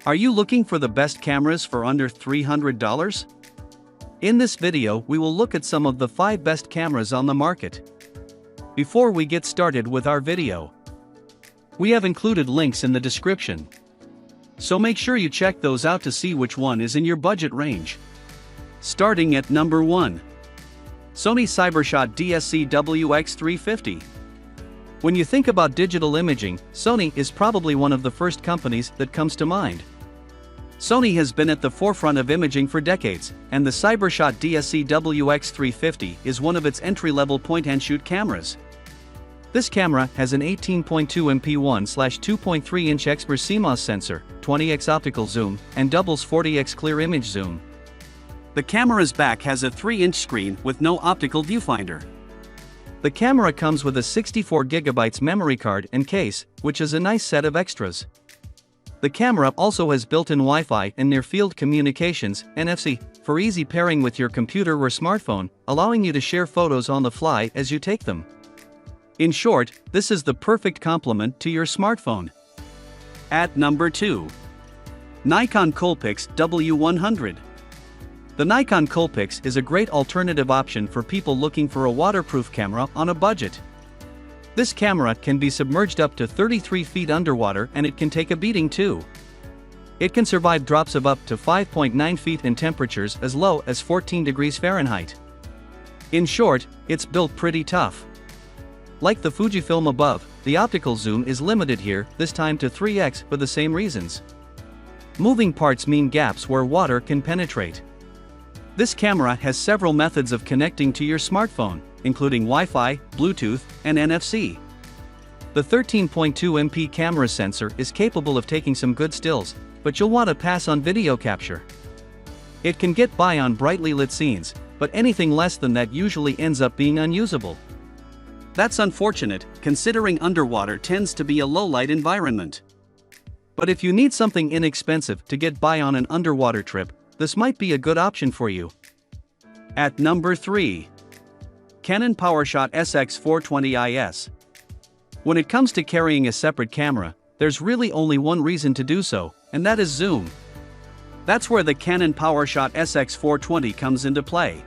Are you looking for the best cameras for under $300? In this video, we will look at some of the 5 best cameras on the market. Before we get started with our video, we have included links in the description, so make sure you check those out to see which one is in your budget range. Starting at number 1. Sony CyberShot DSC-WX350. When you think about digital imaging, Sony is probably one of the first companies that comes to mind. Sony has been at the forefront of imaging for decades, and the CyberShot DSC-WX350 is one of its entry-level point-and-shoot cameras. This camera has an 18.2 MP 1/2.3-inch XPRO CMOS sensor, 20x optical zoom, and doubles 40x clear image zoom. The camera's back has a 3-inch screen with no optical viewfinder. The camera comes with a 64GB memory card and case, which is a nice set of extras. The camera also has built-in Wi-Fi and near-field communications, NFC, for easy pairing with your computer or smartphone, allowing you to share photos on the fly as you take them. In short, this is the perfect complement to your smartphone. At number 2. Nikon Coolpix W100. The Nikon Coolpix is a great alternative option for people looking for a waterproof camera on a budget. This camera can be submerged up to 33 feet underwater, and it can take a beating too. It can survive drops of up to 5.9 feet in temperatures as low as 14 degrees Fahrenheit. In short, it's built pretty tough. Like the Fujifilm above, the optical zoom is limited here, this time to 3x for the same reasons. Moving parts mean gaps where water can penetrate. This camera has several methods of connecting to your smartphone, including Wi-Fi, Bluetooth, and NFC. The 13.2 MP camera sensor is capable of taking some good stills, but you'll want to pass on video capture. It can get by on brightly lit scenes, but anything less than that usually ends up being unusable. That's unfortunate, considering underwater tends to be a low-light environment. But if you need something inexpensive to get by on an underwater trip, this might be a good option for you. At number 3. Canon PowerShot SX420IS. When it comes to carrying a separate camera, there's really only one reason to do so, and that is zoom. That's where the Canon PowerShot SX420 comes into play.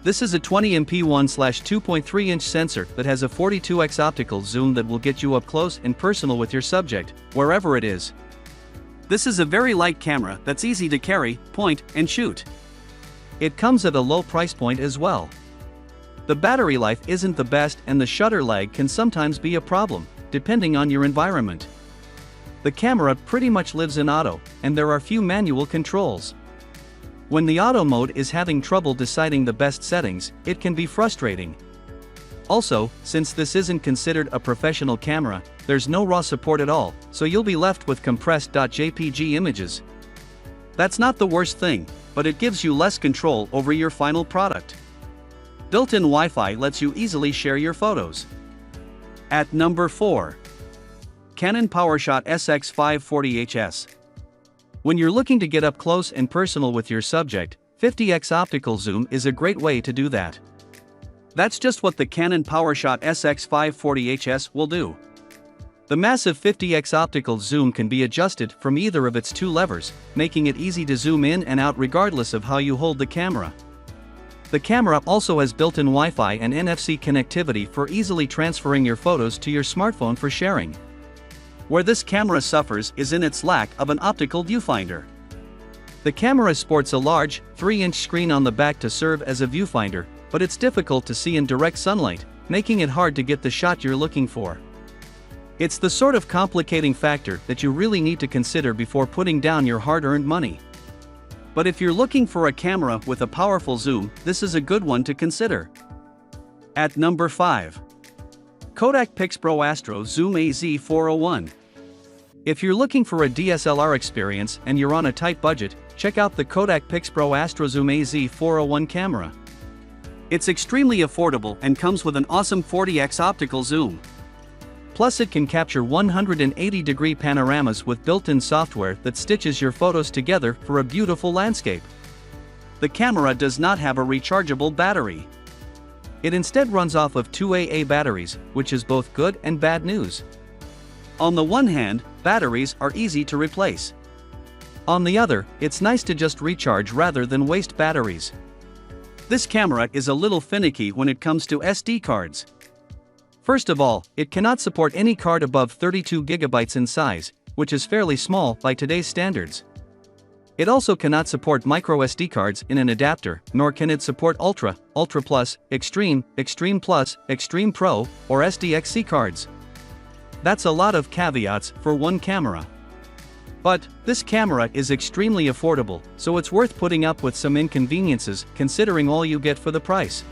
This is a 20MP 1/2.3-inch sensor that has a 42x optical zoom that will get you up close and personal with your subject, wherever it is. This is a very light camera that's easy to carry, point, and shoot. It comes at a low price point as well. The battery life isn't the best, and the shutter lag can sometimes be a problem, depending on your environment. The camera pretty much lives in auto, and there are few manual controls. When the auto mode is having trouble deciding the best settings, it can be frustrating. Also, since this isn't considered a professional camera, there's no RAW support at all, so you'll be left with compressed .jpg images. That's not the worst thing, but it gives you less control over your final product. Built-in Wi-Fi lets you easily share your photos. At number 4. Canon PowerShot SX540HS. When you're looking to get up close and personal with your subject, 50x optical zoom is a great way to do that. That's just what the Canon PowerShot SX540HS will do. The massive 50x optical zoom can be adjusted from either of its 2 levers, making it easy to zoom in and out regardless of how you hold the camera. The camera also has built-in Wi-Fi and NFC connectivity for easily transferring your photos to your smartphone for sharing. Where this camera suffers is in its lack of an optical viewfinder. The camera sports a large, 3-inch screen on the back to serve as a viewfinder, but it's difficult to see in direct sunlight, making it hard to get the shot you're looking for. It's the sort of complicating factor that you really need to consider before putting down your hard-earned money. But if you're looking for a camera with a powerful zoom, this is a good one to consider. At number 5. Kodak PIXPRO Astro Zoom AZ401. If you're looking for a DSLR experience and you're on a tight budget, check out the Kodak PIXPRO Astro Zoom AZ401 camera. It's extremely affordable and comes with an awesome 40x optical zoom. Plus it can capture 180-degree panoramas with built-in software that stitches your photos together for a beautiful landscape. The camera does not have a rechargeable battery. It instead runs off of 2 AA batteries, which is both good and bad news. On the one hand, batteries are easy to replace. On the other, it's nice to just recharge rather than waste batteries. This camera is a little finicky when it comes to SD cards. First of all, it cannot support any card above 32 GB in size, which is fairly small by today's standards. It also cannot support microSD cards in an adapter, nor can it support Ultra, Ultra Plus, Extreme, Extreme Plus, Extreme Pro, or SDXC cards. That's a lot of caveats for one camera. But this camera is extremely affordable, so it's worth putting up with some inconveniences considering all you get for the price.